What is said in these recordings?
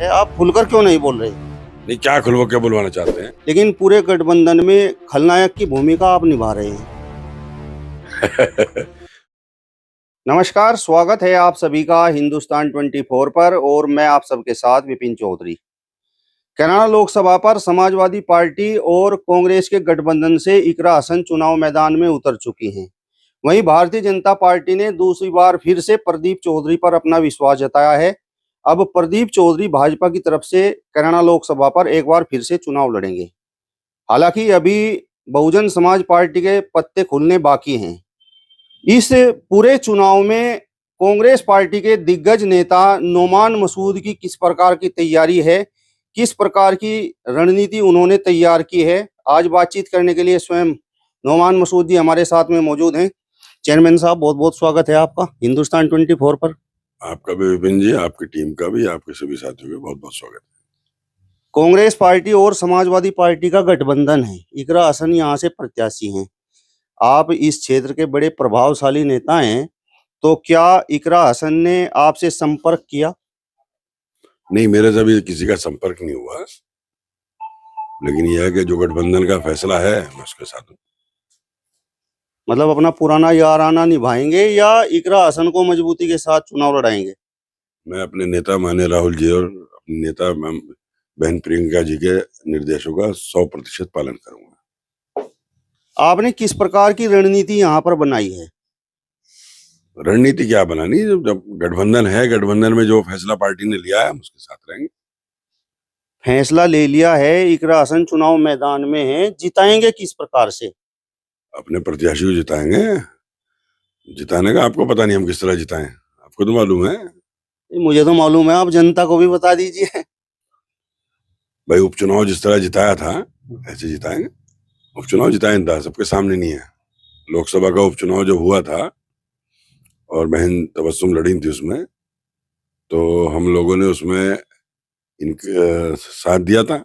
आप खुलकर क्यों नहीं बोल रहे? नहीं, क्या खुलवा क्या बुलवाना चाहते हैं? लेकिन पूरे गठबंधन में खलनायक की भूमिका आप निभा रहे हैं। नमस्कार, स्वागत है आप सभी का हिंदुस्तान 24 पर और मैं आप सबके साथ विपिन चौधरी। कैराना लोकसभा पर समाजवादी पार्टी और कांग्रेस के गठबंधन से इकरा हसन चुनाव मैदान में उतर चुकी हैं। वहीं भारतीय जनता पार्टी ने दूसरी बार फिर से प्रदीप चौधरी पर अपना विश्वास जताया है। अब प्रदीप चौधरी भाजपा की तरफ से कैराना लोकसभा पर एक बार फिर से चुनाव लड़ेंगे। हालांकि अभी बहुजन समाज पार्टी के पत्ते खुलने बाकी हैं। इस पूरे चुनाव में कांग्रेस पार्टी के दिग्गज नेता नोमान मसूद की किस प्रकार की तैयारी है, किस प्रकार की रणनीति उन्होंने तैयार की है, आज बातचीत करने के लिए स्वयं नोमान मसूद जी हमारे साथ में मौजूद हैं। चेयरमैन साहब, बहुत बहुत स्वागत है आपका हिंदुस्तान 24 पर। आपका भी विपिन जी, आपकी टीम का भी, आपके सभी साथियों का बहुत बहुत स्वागत है। कांग्रेस पार्टी और समाजवादी पार्टी का गठबंधन है। इकरा हसन यहाँ से प्रत्याशी हैं। आप इस क्षेत्र के बड़े प्रभावशाली नेता हैं, तो क्या इकरा हसन ने आपसे संपर्क किया? नहीं, मेरे से अभी किसी का संपर्क नहीं हुआ, लेकिन यह है कि जो गठबंधन का फैसला है मैं उसके साथ हूँ। मतलब अपना पुराना याराना निभाएंगे या इकरा हसन को मजबूती के साथ चुनाव लड़ाएंगे? मैं अपने नेता माने राहुल जी और अपने नेता बहन प्रियंका जी के निर्देशों का 100% पालन करूंगा। आपने किस प्रकार की रणनीति यहाँ पर बनाई है? रणनीति क्या बनानी, जब गठबंधन है, गठबंधन में जो फैसला पार्टी ने लिया है हम उसके साथ रहेंगे। फैसला ले लिया है, इकरा हसन चुनाव मैदान में है, जिताएंगे किस प्रकार से? अपने प्रत्याशी को जिताएंगे। जिताने का आपको पता नहीं हम किस तरह जिताएं, आपको तो मालूम है। मुझे तो मालूम है, आप जनता को भी बता दीजिए। भाई, उपचुनाव जिस तरह जिताया था ऐसे जिताएंगे। उपचुनाव जिताया था, सबके सामने नहीं है। लोकसभा का उपचुनाव जब हुआ था और बहन तबस्सुम लड़ी थी उसमें, तो हम लोगों ने उसमें इनके साथ दिया था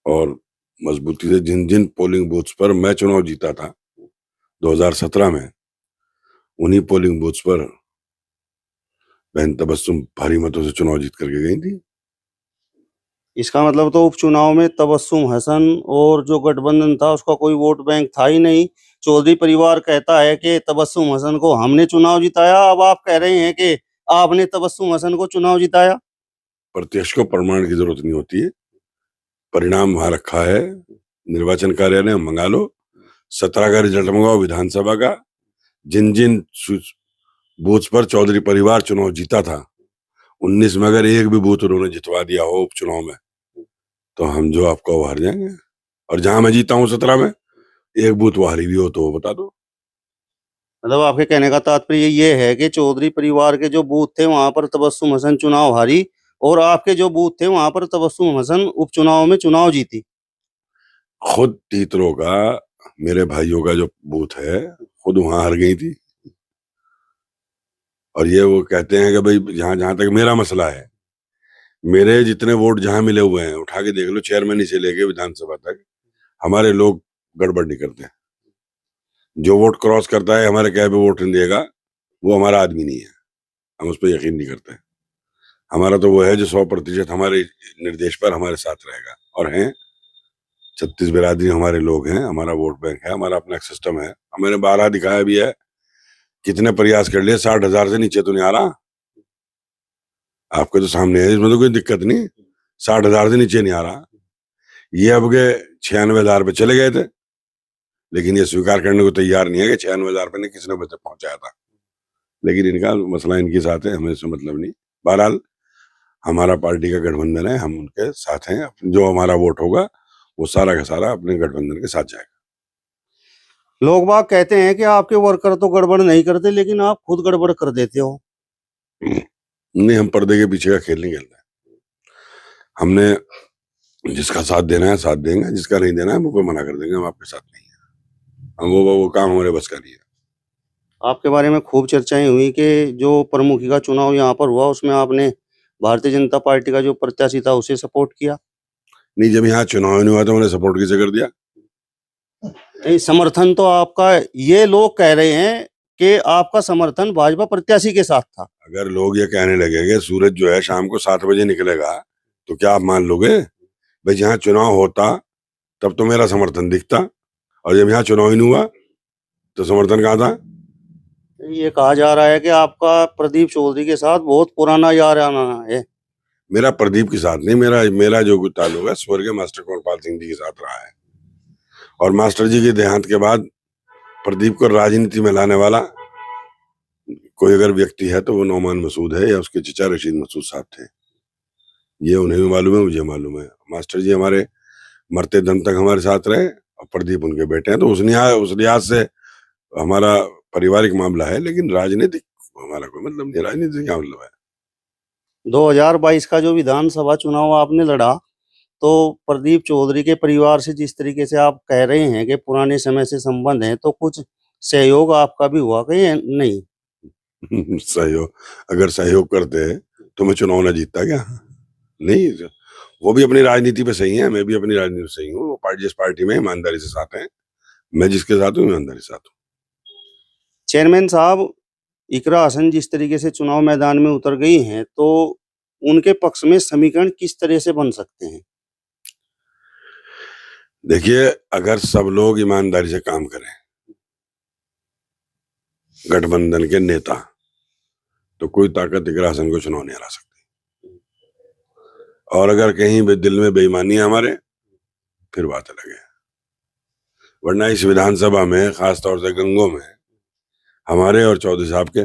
और मजबूती से जिन जिन पोलिंग बूथ्स पर मैं चुनाव जीता था 2017 में, उन्हीं पोलिंग बूथ्स पर बहन तबस्सुम भारी मतों से चुनाव जीत करके गई थी। इसका मतलब तो उपचुनाव में तबस्सुम हसन और जो गठबंधन था उसका कोई वोट बैंक था ही नहीं। चौधरी परिवार कहता है कि तबस्सुम हसन को हमने चुनाव जिताया, अब आप कह रहे हैं कि आपने तबस्सुम हसन को चुनाव जिताया। प्रत्यक्ष को प्रमाण की जरूरत नहीं होती है, परिणाम वहां रखा है, निर्वाचन कार्यालय मंगा लो, 17 का रिजल्ट मंगाओ विधानसभा का। जिन जिन बूथ पर चौधरी परिवार चुनाव जीता था 19 में अगर एक भी बूथ उन्होंने जितवा दिया हो उपचुनाव में, तो हम जो आपको हार जाएंगे। और जहां मैं जीता हूं 17 में, एक बूथ वो हारी भी हो तो वो बता दो। मतलब आपके कहने का तात्पर्य ये है कि चौधरी परिवार के जो बूथ थे वहां पर तबस्सुम हसन चुनाव हारी और आपके जो बूथ थे वहां पर तबस्सुम हसन उपचुनाव में चुनाव जीती। खुद तीतरो का, मेरे भाइयों का जो बूथ है, खुद वहां हार गई थी। और ये वो कहते हैं कि भाई जहां जहां तक मेरा मसला है, मेरे जितने वोट जहां मिले हुए हैं उठा के देख लो, चेयरमैन से लेके विधानसभा तक, हमारे लोग गड़बड़ नहीं करते। जो वोट क्रॉस करता है हमारे कहे पे वोट नहीं देगा, वो हमारा आदमी नहीं है, हम उस पर यकीन नहीं करते। हमारा तो वो है जो 100% हमारे निर्देश पर हमारे साथ रहेगा। और हैं 36 बिरादरी हमारे लोग हैं, हमारा वोट बैंक है, हमारा अपना एक सिस्टम है। हमने 12 दिखाया भी है, कितने प्रयास कर लिए, 60,000 से नीचे तो नहीं आ रहा। आपके तो सामने है, इसमें तो कोई दिक्कत नहीं, 60,000 से नीचे नहीं आ रहा। ये अब के 96,000 पे चले गए थे, लेकिन ये स्वीकार करने को तैयार नहीं है कि 96,000 पे किसने बचे पहुंचाया था। लेकिन इनका मसला इनके साथ है, हमें इससे मतलब नहीं। बहरहाल हमारा पार्टी का गठबंधन है, हम उनके साथ हैं। जो हमारा वोट होगा वो सारा का सारा अपने गठबंधन के साथ जाएगा। लोग बाग कहते हैं कि आपके वर्कर तो गड़बड़ नहीं करते, लेकिन आप खुद गड़बड़ कर देते हो। नहीं, हम पर्दे के पीछे का खेल नहीं खेलते। हमने जिसका साथ देना है साथ देंगे, जिसका नहीं देना है वो मना कर देंगे, हम आपके साथ नहीं है। हम वो काम हमारे बस का नहीं है। आपके बारे में खूब चर्चाएं हुई कि जो प्रमुखी का चुनाव यहाँ पर हुआ उसमें आपने भारतीय जनता पार्टी का जो प्रत्याशी था उसे सपोर्ट किया। नहीं, जब यहाँ चुनाव नहीं हुआ तो मैंने सपोर्ट किसे कर दिया? नहीं, समर्थन तो आपका, ये लोग कह रहे हैं कि आपका समर्थन भाजपा प्रत्याशी के साथ था। अगर लोग ये कहने लगे कि सूरज जो है शाम को 7 बजे निकलेगा, तो क्या आप मान लोगे? भाई जहाँ चुनाव होता तब तो मेरा समर्थन दिखता, और जब यहाँ चुनाव ही नहीं हुआ तो समर्थन कहाँ था? ये कहा जा रहा है कि आपका प्रदीप चौधरी के साथ बहुत पुराना याराना है। मेरा प्रदीप के साथ नहीं, मेरा मेरा जो ताल्लुक है स्वर्गीय मास्टर कुंवरपाल सिंह जी के साथ रहा है। और मास्टर जी के देहांत के बाद प्रदीप को राजनीति में लाने वाला कोई अगर व्यक्ति है तो वो नौमान मसूद है, या उसके चचा रशीद मसूद साहब थे। ये उन्हें भी मालूम है, मुझे मालूम है। मास्टर जी हमारे मरते दम तक हमारे साथ रहे, और प्रदीप उनके बेटे हैं, तो उस लिहाज से हमारा पारिवारिक मामला है, लेकिन राजनीतिक हमारा कोई मतलब नहीं। राजनीति से क्या मतलब है? 2022 का जो विधानसभा चुनाव आपने लड़ा, तो प्रदीप चौधरी के परिवार से जिस तरीके से आप कह रहे हैं कि पुराने समय से संबंध है, तो कुछ सहयोग आपका भी हुआ कि नहीं? सहयोग, अगर सहयोग करते तो मैं चुनाव ना जीतता क्या? नहीं, वो भी अपनी राजनीति पे सही है, मैं भी अपनी राजनीति पे सही हूँ। वो पार्टी जिस पार्टी में ईमानदारी से साथ है, मैं जिसके साथ हूँ ईमानदारी से साथ हूँ। चेयरमैन साहब, इकरा हसन जिस तरीके से चुनाव मैदान में उतर गई हैं, तो उनके पक्ष में समीकरण किस तरह से बन सकते हैं? देखिए, अगर सब लोग ईमानदारी से काम करें, गठबंधन के नेता, तो कोई ताकत इकरा हसन को चुनाव नहीं हरा सकती। और अगर कहीं भी दिल में बेईमानी है हमारे, फिर बात अलग है। वरना इस विधानसभा में, खासतौर से गंगों में, हमारे और चौधरी साहब के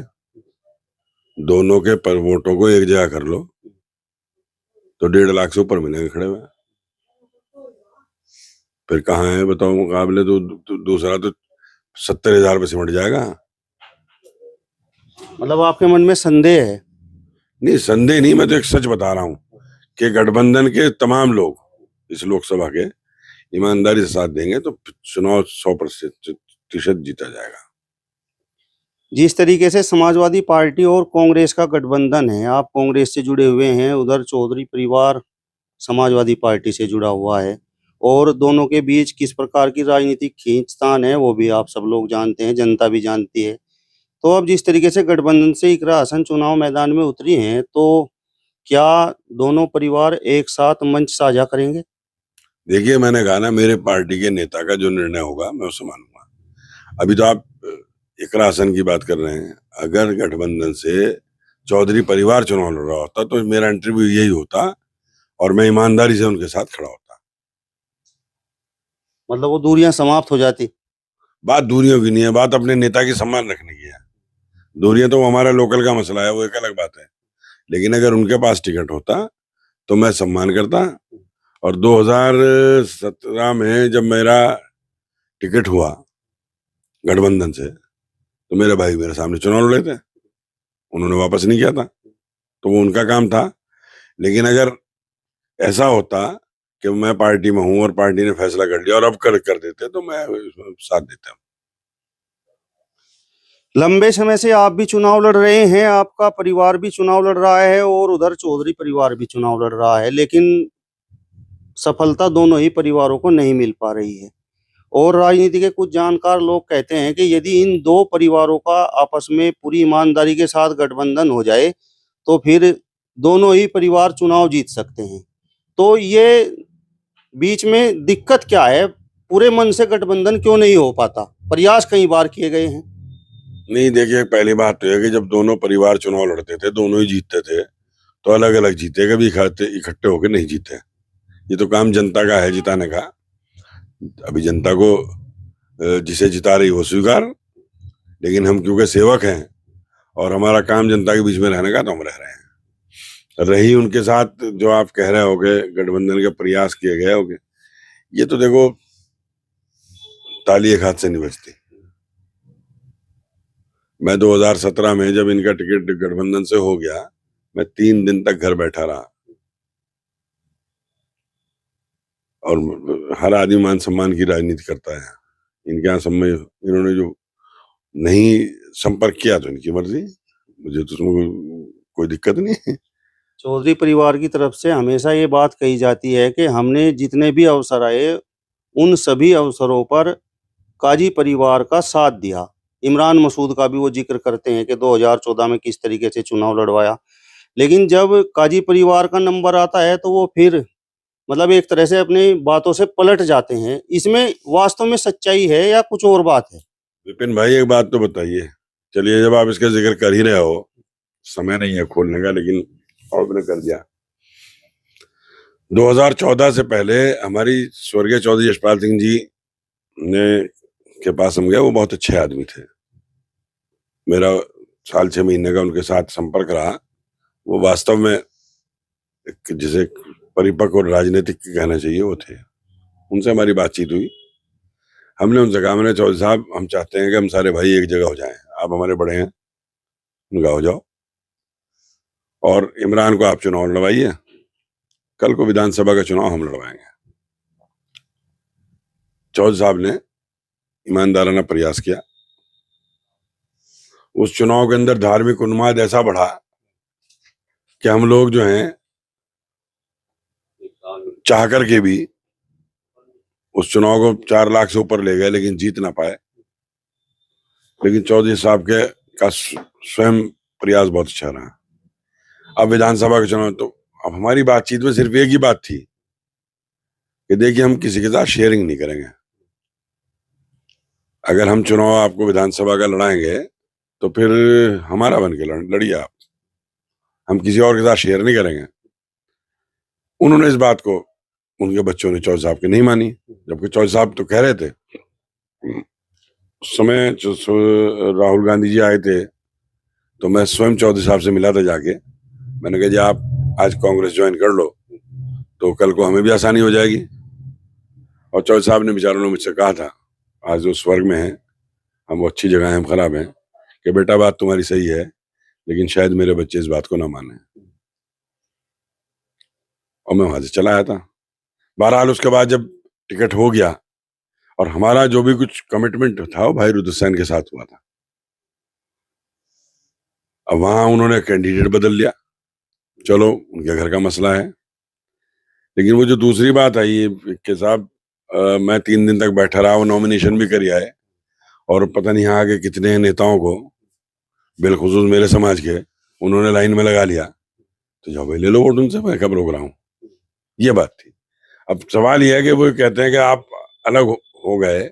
दोनों के पर वोटों को एक जगह कर लो तो 1.5 लाख से ऊपर मिलेंगे खड़े हुए। फिर कहाँ है बताओ मुकाबले? तो दूसरा तो 70,000 पे सिमट जाएगा। मतलब आपके मन में संदेह है? नहीं, संदेह नहीं, मैं तो एक सच बता रहा हूँ कि गठबंधन के तमाम लोग इस लोकसभा के ईमानदारी से साथ देंगे तो चुनाव 100% जीता जाएगा। जिस तरीके से समाजवादी पार्टी और कांग्रेस का गठबंधन है, आप कांग्रेस से जुड़े हुए हैं, उधर चौधरी परिवार समाजवादी पार्टी से जुड़ा हुआ है, और दोनों के बीच किस प्रकार की राजनीतिक खींचतान है वो भी आप सब लोग जानते हैं, जनता भी जानती है। तो अब जिस तरीके से गठबंधन से इकरा हसन चुनाव मैदान में उतरी हैं, तो क्या दोनों परिवार एक साथ मंच साझा करेंगे? देखिए, मैंने कहा ना, मेरे पार्टी के नेता का जो निर्णय होगा मैं उसे मानूंगा। अभी तो आप इकरा हसन की बात कर रहे हैं। अगर गठबंधन से चौधरी परिवार चुनाव लड़ रहा होता तो मेरा इंटरव्यू यही होता, और मैं ईमानदारी से उनके साथ खड़ा होता। मतलब वो दूरियां समाप्त हो जाती? बात दूरियों की नहीं है, बात अपने नेता की सम्मान रखने की है। दूरियां तो हमारा लोकल का मसला है, वो एक अलग बात है। लेकिन अगर उनके पास टिकट होता तो मैं सम्मान करता। और 2017 में जब मेरा टिकट हुआ गठबंधन से, तो मेरे भाई मेरे सामने चुनाव लड़े थे, उन्होंने वापस नहीं किया था, तो वो उनका काम था। लेकिन अगर ऐसा होता कि मैं पार्टी में हूं और पार्टी ने फैसला कर लिया और अब कर देते तो मैं साथ देता। लंबे समय से आप भी चुनाव लड़ रहे हैं, आपका परिवार भी चुनाव लड़ रहा है, और उधर चौधरी परिवार भी चुनाव लड़ रहा है, लेकिन सफलता दोनों ही परिवारों को नहीं मिल पा रही है। और राजनीति के कुछ जानकार लोग कहते हैं कि यदि इन दो परिवारों का आपस में पूरी ईमानदारी के साथ गठबंधन हो जाए, तो फिर दोनों ही परिवार चुनाव जीत सकते हैं। तो ये बीच में दिक्कत क्या है? पूरे मन से गठबंधन क्यों नहीं हो पाता? प्रयास कई बार किए गए हैं। नहीं, देखिए, पहली बात तो है कि जब दोनों परिवार चुनाव लड़ते थे, दोनों ही जीतते थे, तो अलग अलग जीते, कभी इकट्ठे होकर नहीं जीते। ये तो काम जनता का है जिताने का। अभी जनता को जिसे जिता रही वो स्वीकार, लेकिन हम क्योंकि सेवक हैं और हमारा काम जनता के बीच में रहने का, तो हम रह रहे हैं। रही उनके साथ जो आप कह रहे होगे गठबंधन के प्रयास किए गए होंगे, ये तो देखो ताली एक हाथ से नहीं बजती। मैं 2017 में जब इनका टिकट गठबंधन से हो गया, मैं 3 दिन तक घर बैठा रहा। और हर आदमी मान सम्मान की राजनीति करता है। इनके यहाँ समय इन्होंने जो नहीं संपर्क किया तो इनकी मर्जी, मुझे तो उसमें कोई दिक्कत नहीं है। चौधरी परिवार की तरफ से हमेशा ये बात कही जाती है कि हमने जितने भी अवसर आए, उन सभी अवसरों पर काजी परिवार का साथ दिया। इमरान मसूद का भी वो जिक्र करते हैं कि 2014 में किस तरीके से चुनाव लड़वाया। लेकिन जब काजी परिवार का नंबर आता है तो वो फिर मतलब एक तरह से अपनी बातों से पलट जाते हैं। इसमें वास्तव में सच्चाई है या कुछ और बात है? विपिन भाई एक बात तो बताइए। चलिए, जब आप इसका जिक्र कर ही रहे हो, समय नहीं है खोलने का, लेकिन आपने कर दिया। 2014 से पहले हमारी स्वर्गीय चौधरी यशपाल सिंह जी ने के पास हम गए। वो बहुत अच्छे आदमी थे। मेरा 6 6 महीने का उनके साथ संपर्क रहा। वो वास्तव में जिसे परिपक्व और राजनीतिक कहना चाहिए वो थे। उनसे हमारी बातचीत हुई। हमने उनसे कहा, मैंने चौधरी साहब, हम चाहते हैं कि हम सारे भाई एक जगह हो जाएं। आप हमारे बड़े हैं, उनका हो जाओ, और इमरान को आप चुनाव लड़वाइए। कल को विधानसभा का चुनाव हम लड़वाएंगे। चौधरी साहब ने ईमानदाराना प्रयास किया। उस चुनाव के अंदर धार्मिक उन्माद ऐसा बढ़ा कि हम लोग जो हैं चाह करके भी उस चुनाव को 4 लाख से ऊपर ले गए, लेकिन जीत ना पाए। लेकिन चौधरी साहब के का स्वयं प्रयास बहुत अच्छा रहा। अब विधानसभा का चुनाव, तो अब हमारी बातचीत में सिर्फ एक ही बात थी कि देखिए, हम किसी के साथ शेयरिंग नहीं करेंगे। अगर हम चुनाव आपको विधानसभा का लड़ाएंगे तो फिर हमारा बन के लड़िए आप, हम किसी और के साथ शेयर नहीं करेंगे। उन्होंने इस बात को, उनके बच्चों ने चौधरी साहब की नहीं मानी, जबकि चौधरी साहब तो कह रहे थे। उस समय राहुल गांधी जी आए थे तो मैं स्वयं चौधरी साहब से मिला था जाके। मैंने कहा, जी आप आज कांग्रेस ज्वाइन कर लो तो कल को हमें भी आसानी हो जाएगी। और चौधरी साहब ने, बेचारों ने मुझसे कहा था, आज वो स्वर्ग में है, हम वो अच्छी जगह हैं, हम खराब हैं, कि बेटा बात तुम्हारी सही है, लेकिन शायद मेरे बच्चे इस बात को ना माने। और मैं वहां से चला आया था। बहरहाल उसके बाद जब टिकट हो गया और हमारा जो भी कुछ कमिटमेंट था वो भाई रुद्रसेन के साथ हुआ था। अब वहां उन्होंने कैंडिडेट बदल लिया, चलो उनके घर का मसला है। लेकिन वो जो दूसरी बात आई कि साहब, मैं 3 दिन तक बैठा रहा, वो नॉमिनेशन भी करी आए, और पता नहीं यहाँ के कितने नेताओं को, बिलखुसूस मेरे समाज के, उन्होंने लाइन में लगा लिया। तो जाओ भाई ले लो वोट उनसे, मैं कब रोक रहा हूँ। ये बात थी। अब सवाल यह है कि वो कहते हैं कि आप अलग हो गए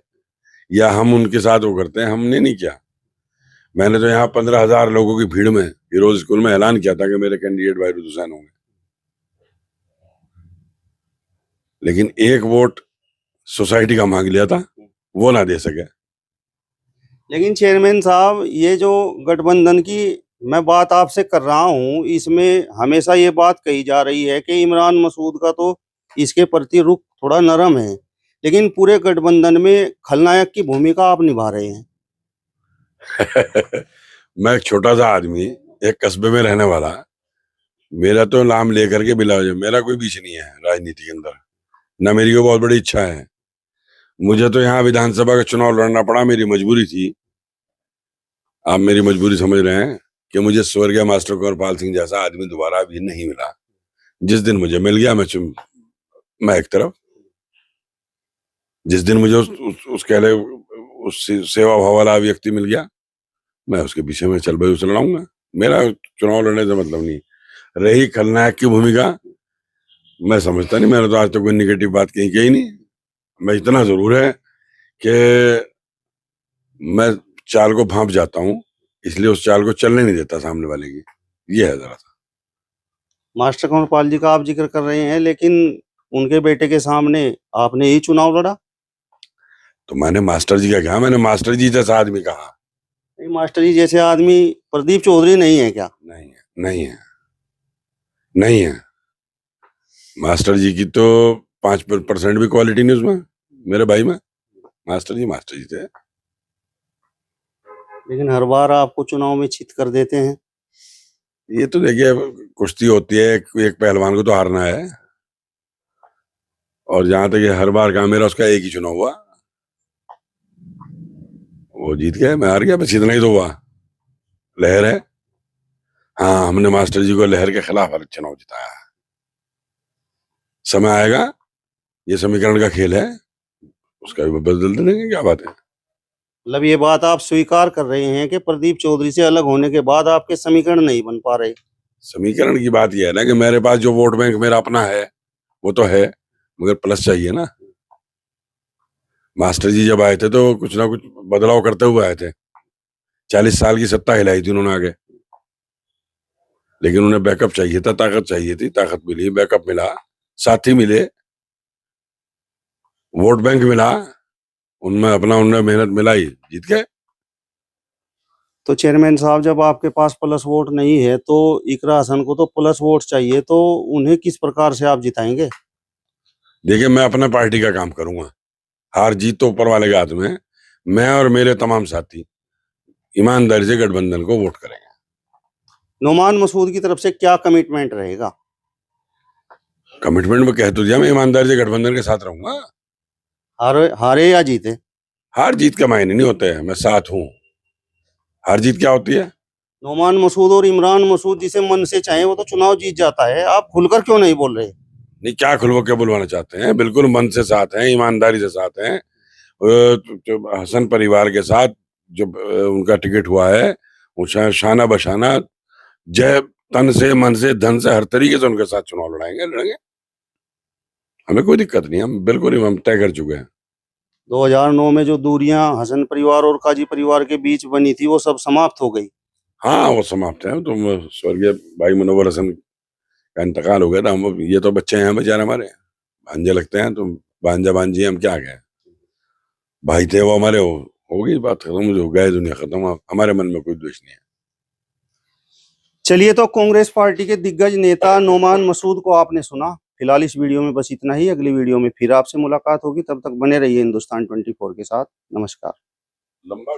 या हम उनके साथ वो करते हैं। हमने नहीं किया। मैंने तो यहाँ 15,000 लोगों की भीड़ में फिरोज स्कूल में ऐलान किया था कि मेरे कैंडिडेट भाई रुद्रसेन होंगे, लेकिन एक वोट सोसाइटी का मांग लिया था, वो ना दे सके। लेकिन चेयरमैन साहब, ये जो गठबंधन की मैं बात आपसे कर रहा हूँ, इसमें हमेशा ये बात कही जा रही है कि इमरान मसूद का तो इसके प्रति रुख थोड़ा नरम है, लेकिन पूरे गठबंधन में खलनायक की भूमिका आप निभा रहे हैं। मैं एक छोटा सा आदमी, एक कस्बे में रहने वाला, मेरा तो नाम लेकर के बिला, मेरा कोई बीच नहीं है राजनीति के अंदर, ना मेरी कोई बहुत बड़ी इच्छा है। मुझे तो यहाँ विधानसभा का चुनाव लड़ना पड़ा, मेरी मजबूरी थी। आप मेरी मजबूरी समझ रहे हैं कि मुझे स्वर्गीय मास्टर कुंवरपाल सिंह जैसा आदमी दोबारा भी नहीं मिला। जिस दिन मुझे मिल गया, मैं एक तरफ, जिस दिन मुझे उस कह ले उस सेवा भाव वाला व्यक्ति मिल गया, मैं उसके पीछे में चल भाई उसे लड़ाऊंगा। मेरा चुनाव लड़ने से मतलब नहीं। रही खलनायक की भूमिका, मैं समझता नहीं, मैंने तो आज तक कोई निगेटिव बात कहीं कही नहीं। मैं इतना जरूर है कि मैं चाल को भांप जाता हूँ, इसलिए उस चाल को चलने नहीं देता सामने वाले की। ये है जरा सा। मास्टर कुंवरपाल जी का आप जिक्र कर रहे हैं, लेकिन उनके बेटे के सामने आपने ही चुनाव लड़ा। तो मैंने मास्टर जी का कहा, मैंने मास्टर जी जैसा आदमी कहा। नहीं, मास्टर जी जैसे आदमी प्रदीप चौधरी नहीं है क्या? नहीं है, नहीं है, नहीं है। मास्टर जी की तो 5% भी क्वालिटी नहीं उसमें, मेरे भाई में। मास्टर जी थे। लेकिन हर बार आपको चुनाव में चित कर देते हैं। ये तो देखिए, कुश्ती होती है, एक पहलवान को तो हारना है। और जहां तक ये हर बार का मेरा उसका एक ही चुनाव हुआ, वो जीत गया, मैं हार गया, बस इतना ही तो हुआ। लहर है, हाँ, हमने मास्टर जी को लहर के खिलाफ हर चुनाव जिताया है। समय आएगा, ये समीकरण का खेल है, उसका भी बदल देंगे, क्या बात है। मतलब ये बात आप स्वीकार कर रहे हैं कि प्रदीप चौधरी से अलग होने के बाद आपके समीकरण नहीं बन पा रहे। समीकरण की बात यह है ना कि मेरे पास जो वोट बैंक मेरा अपना है वो तो है, मगर प्लस चाहिए ना। मास्टर जी जब आए थे तो कुछ ना कुछ बदलाव करते हुए आए थे। 40 साल की सत्ता हिलाई थी उन्होंने आगे, लेकिन उन्हें बैकअप चाहिए था, ताकत चाहिए थी, ताकत मिली, बैकअप मिला, साथी मिले, वोट बैंक मिला, उनमें अपना उन्हें मेहनत मिलाई, जीत गए। तो चेयरमैन साहब, जब आपके पास प्लस वोट नहीं है तो इकरा हसन को तो प्लस वोट चाहिए, तो उन्हें किस प्रकार से आप जिताएंगे? देखिए, मैं अपना पार्टी का काम करूंगा, हार जीत तो ऊपर वाले के हाथ में है। मैं और मेरे तमाम साथी ईमानदारी से गठबंधन को वोट करेंगे। नोमान मसूद की तरफ से क्या कमिटमेंट रहेगा? कमिटमेंट में कह तो दिया, मैं ईमानदारी से गठबंधन के साथ रहूंगा। हारे हारे या जीते, हार जीत के मायने नहीं होते हैं, मैं साथ हूं। हार जीत क्या होती है? नोमान मसूद और इमरान मसूद जिसे मन से चाहे वो तो चुनाव जीत जाता है। आप खुलकर क्यों नहीं बोल रहे? नहीं, क्या खुलवा के बुलवाना चाहते हैं? बिल्कुल मन से साथ हैं, ईमानदारी से साथ हैं। जो हसन परिवार के साथ जो उनका टिकट हुआ है, वो शाना बशाना, जय तन से, मन से, धन से, हर तरीके से उनके साथ चुनाव लड़ेंगे। हमें कोई दिक्कत नहीं, हम बिल्कुल हम तय कर चुके हैं। 2009 में जो दूरियां हसन परिवार और काजी परिवार के बीच बनी थी वो सब समाप्त हो गई। हाँ, वो समाप्त है। तो स्वर्गीय भाई मुनव्वर हसन का इंतकाल हो गया था। हम, ये तो बच्चे हैं बेचारे हमारे, भांजे लगते हैं, तो भांजा भांजी हम क्या गए, भाई थे वो हमारे, हो गई बात खत्म, जो गए दुनिया खत्म। हमारे मन में कोई द्वेष नहीं है। चलिए, तो कांग्रेस पार्टी के दिग्गज नेता नोमान मसूद को आपने सुना। फिलहाल इस वीडियो में बस इतना ही। अगली वीडियो में फिर आपसे मुलाकात होगी, तब तक बने रहिए हिंदुस्तान 24 के साथ। नमस्कार। लंबा